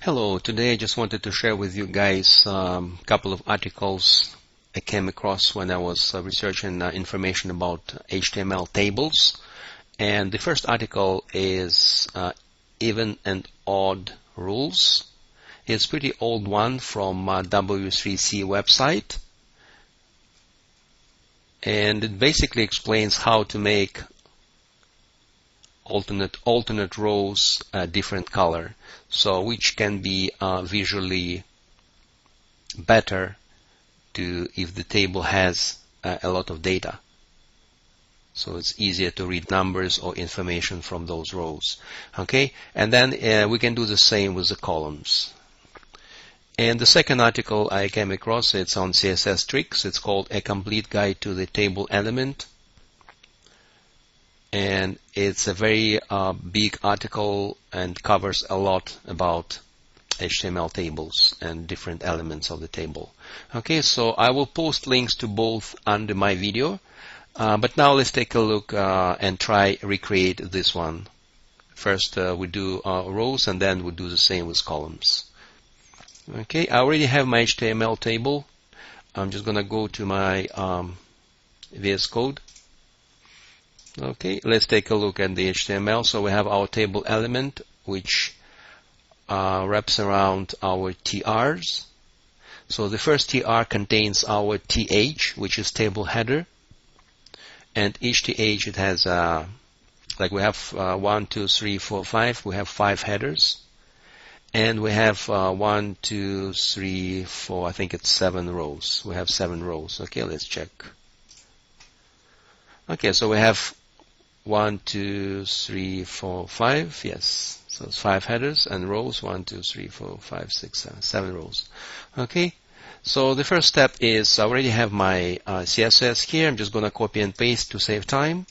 Hello, today I just wanted to share with you guys a couple of articles I came across when I was researching information about HTML tables. And the first article is even and odd rules. It's a pretty old one from W3C website. And it basically explains how to make alternate rows different color, so which can be visually better if the table has a lot of data. So it's easier to read numbers or information from those rows. Okay, and then we can do the same with the columns. And the second article I came across, it's on CSS tricks. It's called A Complete Guide to the Table Element. And it's a very big article and covers a lot about HTML tables and different elements of the table. Okay, so I will post links to both under my video. But now let's take a look and try recreate this one. First we do rows, and then we do the same with columns. Okay, I already have my HTML table. I'm just going to go to my VS Code. Okay, let's take a look at the HTML. So we have our table element, which wraps around our TRs. So the first TR contains our TH, which is table header. And each TH, it has, like we have 1, 2, 3, 4, 5. We have 5 headers. And we have 1, 2, 3, 4, I think it's 7 rows. We have 7 rows. Okay, let's check. Okay, so we have 1, 2, 3, 4, 5. Yes, so it's 5 headers and rows. 1, 2, 3, 4, 5, 6, 7, 7 rows. Okay, so the first step is I already have my CSS here. I'm just going to copy and paste to save time.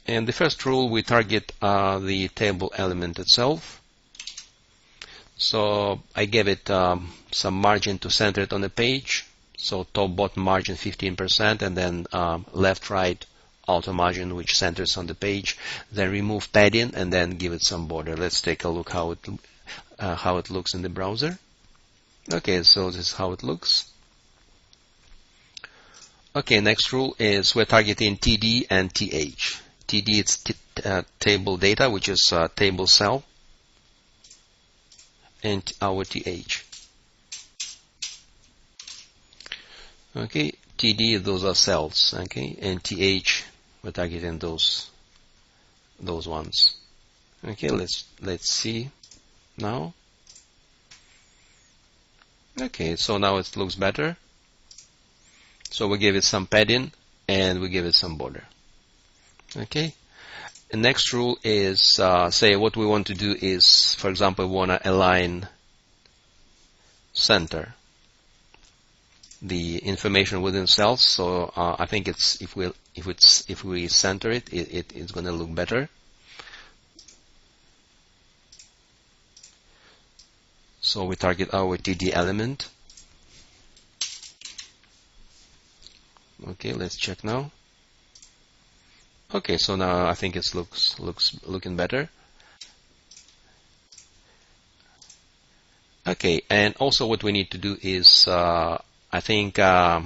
And the first rule, we target the table element itself. So I gave it some margin to center it on the page. So top bottom margin 15%, and then left right outer margin which centers on the page. Then remove padding and then give it some border. Let's take a look how it looks in the browser. Okay, so this is how it looks. Okay, next rule is we're targeting TD and TH. TD is table data, which is table cell, and our TH. Okay, TD, those are cells. Okay, and TH, we're targeting those ones. Okay, let's see now. Okay, so now it looks better. So we give it some padding and we give it some border. Okay. The next rule is say what we want to do is, for example, we want to align center the information within cells. So I think it's if we center it, it's going to look better. So we target our TD element. Okay, let's check now. Okay, so now I think it looking better. Okay, and also what we need to do is I think I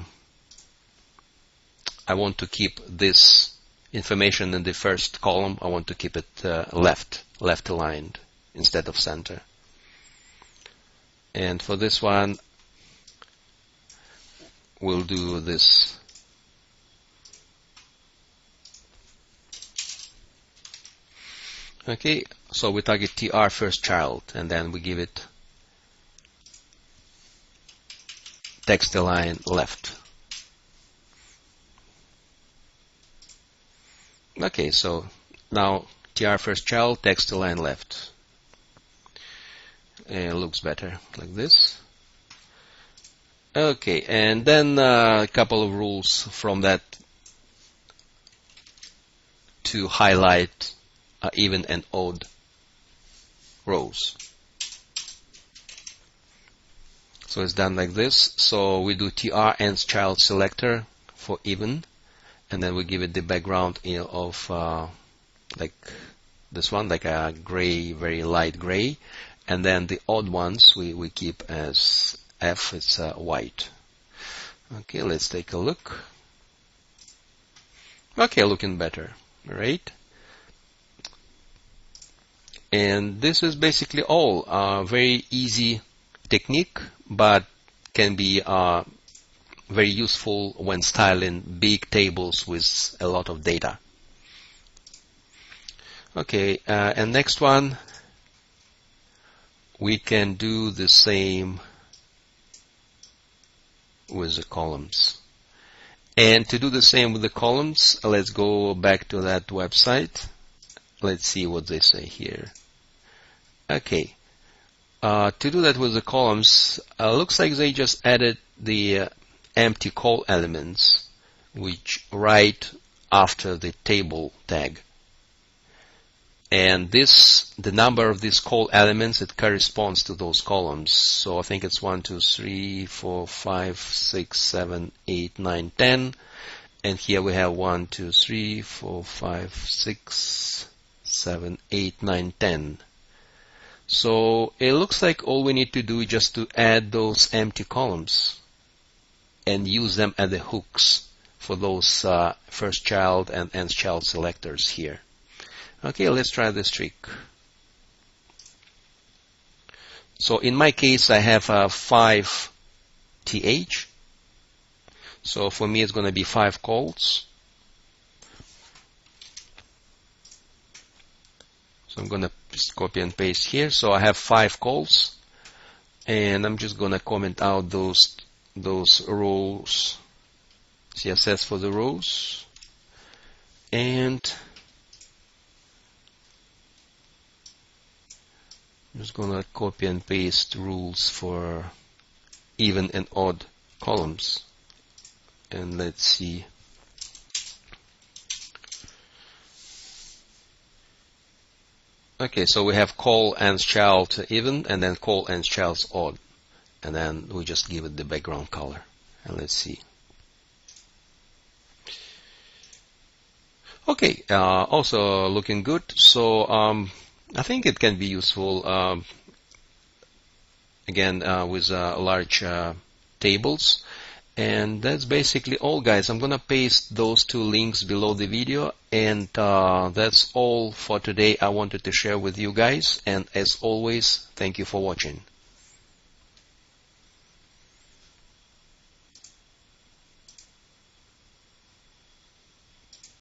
want to keep this information in the first column. I want to keep it left aligned instead of center. And for this one, we'll do this. Okay, so we target TR first child, and then we give it text align left. Okay, so now TR first child, text align left. It looks better like this. Okay, and then a couple of rules from that to highlight even and odd rows. So it's done like this. So we do TR ends child selector for even, and then we give it the background of like this one, like a gray, very light gray, and then the odd ones we keep as F, it's white. Okay, let's take a look. Okay, looking better, right? And this is basically all. Very easy technique, but can be very useful when styling big tables with a lot of data. Okay, and next one, we can do the same with the columns. And to do the same with the columns, let's go back to that website. Let's see what they say here. Okay, to do that with the columns, looks like they just added the empty col elements, which right after the table tag. And this, the number of these col elements, it corresponds to those columns. So I think it's 1, 2, 3, 4, 5, 6, 7, 8, 9, 10. And here we have 1, 2, 3, 4, 5, 6, 7, 8, 9, 10. So it looks like all we need to do is just to add those empty columns and use them as the hooks for those first child and nth child selectors here. Okay, let's try this trick. So in my case, I have 5 th. So for me, it's going to be 5 cols. So I'm going to copy and paste here. So I have 5 cols, and I'm just going to comment out those rows, CSS for the rows, and I'm just going to copy and paste rules for even and odd columns. And let's see. Okay, so we have col nth child even, and then col nth child odd. And then we just give it the background color. And let's see. Okay, also looking good. So I think it can be useful, again, with large tables. And that's basically all, guys. I'm going to paste those 2 links below the video. And that's all for today I wanted to share with you guys. And as always, thank you for watching.